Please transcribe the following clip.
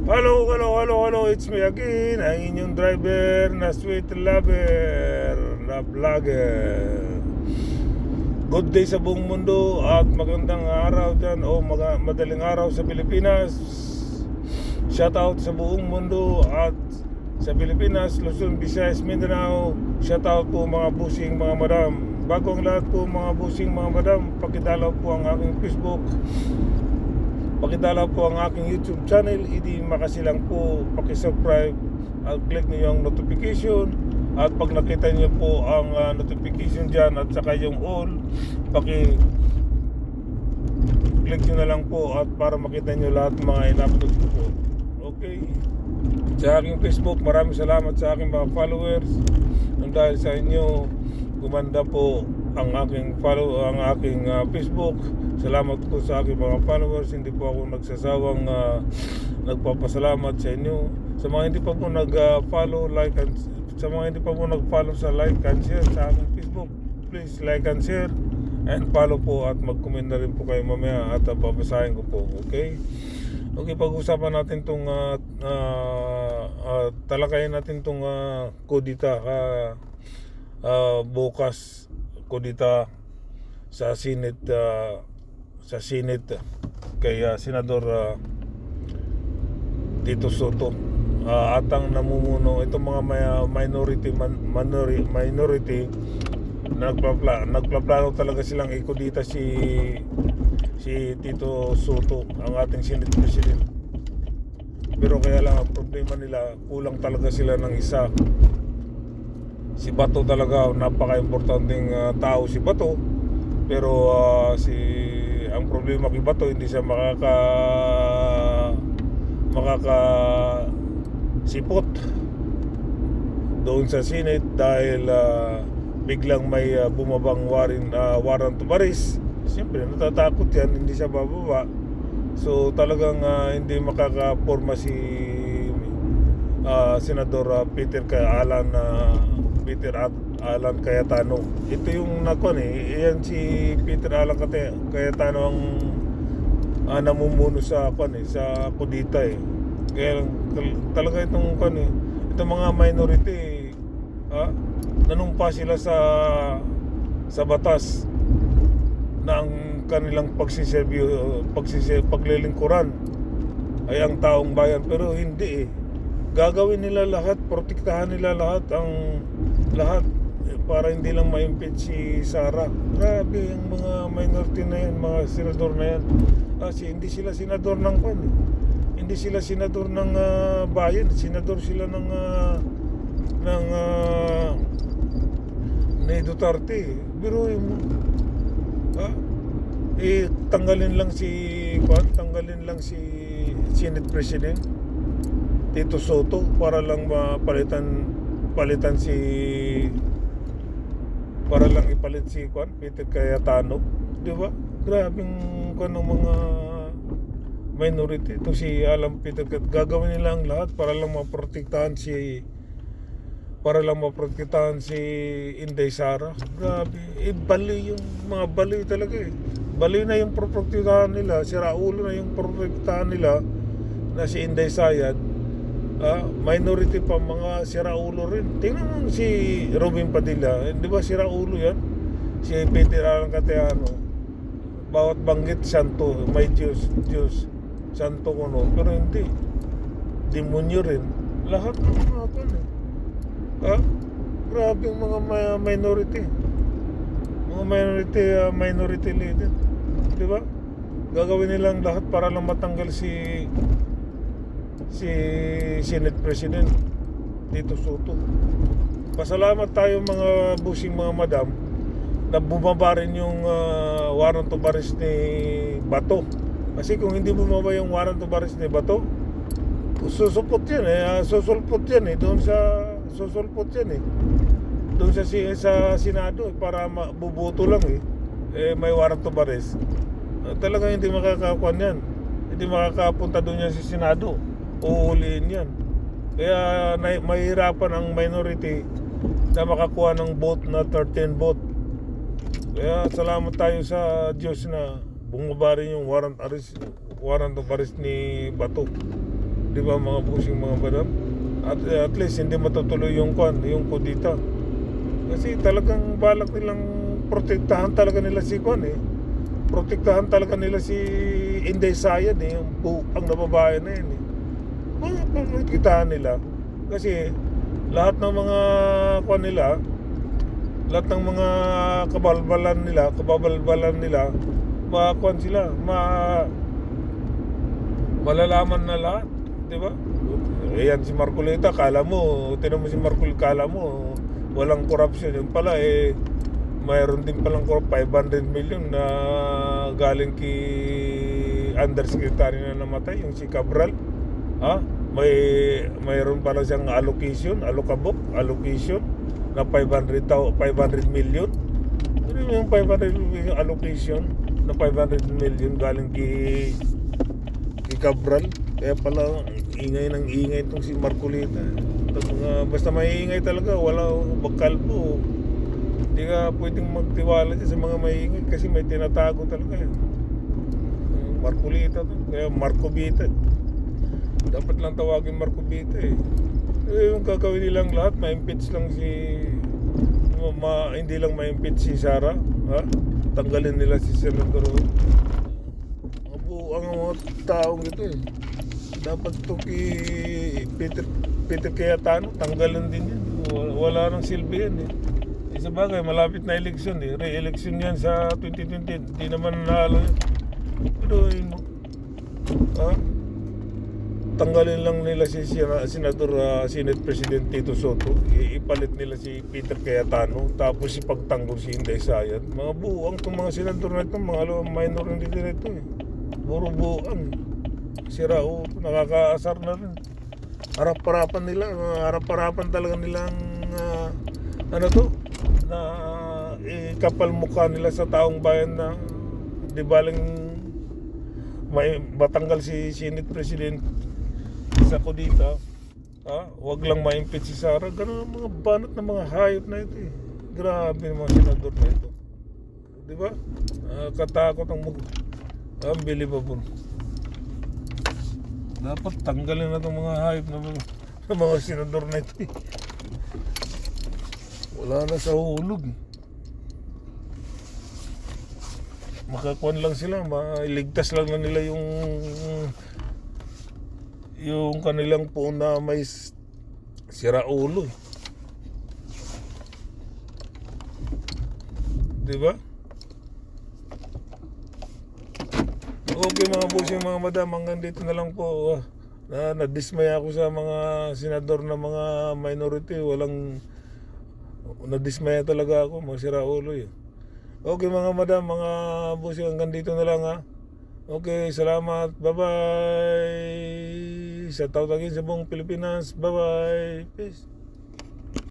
Hello, it's me again, ang inyong driver na sweet lover, na vlogger. Good day sa buong mundo at magandang araw dyan o madaling araw sa Pilipinas. Shout out sa buong mundo at sa Pilipinas, Luzon, Visayas, Mindanao. Shout out po mga busing, mga madam. Bago ang lahat po mga busing, mga madam, pakidalaw po ang aking Facebook, pakidalaw po ang aking YouTube channel. Hindi makasilang po pakisubscribe at click niyo yung notification. At pag nakita niyo po ang notification dyan at saka yung all, click nyo na lang po at para makita nyo lahat mga in-upload ko po. Okay, sa aking Facebook, maraming salamat sa aking mga followers. Nang dahil sa inyo, gumanda po ang aking Facebook. Salamat po sa aking mga followers. Hindi po ako nagsasawang nagpapasalamat sa inyo. Sa mga hindi pa po nag-follow, like, and sa mga hindi pa po nag-follow sa like and share sa aking Facebook, please like and share and follow po at mag-comment na rin po kayo mamaya at babasahin ko po. Okay? Okay, pag-usapan natin itong talakayin natin itong kudita bukas, kudita sa Senate kay Senador Tito Soto at ang namumuno itong mga minority nagplaplano talaga silang ikudita si Tito Soto, ang ating Senate President. Pero kaya lang ang problema nila, kulang talaga sila ng isa. Si Bato talaga, napaka-importanting tao si Bato. Pero ang problema kay Bato, hindi siya makakasipot doon sa Senate dahil biglang may bumabang warrant to arrest. Siyempre natatakot yan, hindi siya bababa. So talagang hindi makakaporma si Senador Peter Alan Cayetano. Ito yung yan si Peter Alan Cayetano ang namumuno sa sa kudita Kaya talaga itong itong mga minority nanumpa sila sa batas na ang kanilang paglilingkuran ay ang taong bayan, pero hindi gagawin nila lahat, protektahan nila lahat para hindi lang ma-impeach si Sara. Grabe ang mga minority na yan, mga senador na yan. Kasi hindi sila senador ng hindi sila senador ng bayan, senador sila ng ni Duterte. Biruin mo, tanggalin lang si Senate President Tito Soto para lang ipalit si Peter Cayetano, di ba? Grabing mga minority. Ito si Alan Peter, gagawin nila ang lahat para lang maprotektahan si Inday Sara. Grabe, baliw yung mga baliw talaga Baliw na yung protektahan nila, siraulo na yung protektahan nila na si Inday Sayad. Minority pa, mga siraulo rin. Tingnan mo si Robin Padilla, di ba siraulo yan? Si Peter Alan Cayetano, bawat banggit santo, may Diyos santo kuno, pero hindi, demonyo rin lahat ng mga grabe yung mga minority leader, di ba? Gagawin nilang lahat para lang matanggal si Senate President Tito Soto. Pasalamat tayo mga busing, mga madam, na bumaba rin yung warrant of arrest ni Bato. Kasi kung hindi bumaba yung warrant of arrest ni Bato, susulpot yan doon sa Senado para bubuto lang may warrant of arrest. Talagang hindi makakakuan yan, hindi makakapunta doon yan sa Senado, uhuliin yan. Kaya mahirapan ang minority na makakuha ng vote na 13 vote. Kaya salamat tayo sa Diyos na bumaba rin yung warrant of arrest ni Bato. Di ba mga busing mga madam? At least hindi matutuloy yung kudita. Kasi talagang balak nilang protektahan talaga nila si protektahan talaga nila si Inday Sayad yung buang na babae na yun protektahan nila. Kasi lahat ng mga lahat ng mga kababalbalan nila, sila, malalaman na lahat, di ba? Ayan si Marcolita, tinan mo si Marcolita, kala mo walang corruption. Yun pala mayroon din palang 500 million na galing kay undersecretary na namatay, yung si Cabral. Mayroon pala siyang allocation na 500 million. Ano yung 500 million allocation na 500 million galing kay Cabral? Kaya pala ingay itong si Marcolita. Basta maiingay talaga, wala bakal po. Hindi ka pwedeng magtiwala sa mga maiingay kasi may tinatago talaga yun. Marcolita to, kaya Marcobita. Dapat lang tawagin Marcobita yung gagawin nilang lahat, ma-impeach lang hindi lang ma-impeach si Sara, tanggalin nila si Senador. Ang mga taong ito dapat to kay Peter Cayetano, tanggalin din yan. Wala nang silbi yan sa bagay, malapit na eleksyon re-election yan sa 2020, hindi naman nanalo yun. Pero yun mo, tanggalin lang nila si Senate President Tito Soto, ipalit nila si Peter Cayetano, tapos ipagtanggol si Inday Sayad. Mga buang itong mga senador na ito, mga minority na ito puro buang. Sirao, nakakaasar na rin. Harap-harapan talaga nilang na ikapal mukha nila sa taong bayan na di baling may matanggal si Senate President sa kudita, wag lang ma-impeach si Sara. Ganun ang mga banat ng mga hayop na ito Grabe ng mga senador na ito, di ba? Katakot ang unbelievable. Dapat tanggalin na itong mga hayop na mga senador na ito Wala na sa hulog. Makakuan lang sila, mailigtas lang na nila yung kanilang puon na may siraulo di ba? Okay mga bossing, mga madam, hanggang dito na lang po. Nadismaya ako sa mga senador na mga minority. Nadismaya talaga ako, mga siraulo Okay mga madam, mga bossing, hanggang dito na lang Okay, salamat. Bye-bye. Sa tautagin sa buong Pilipinas. Bye-bye. Peace.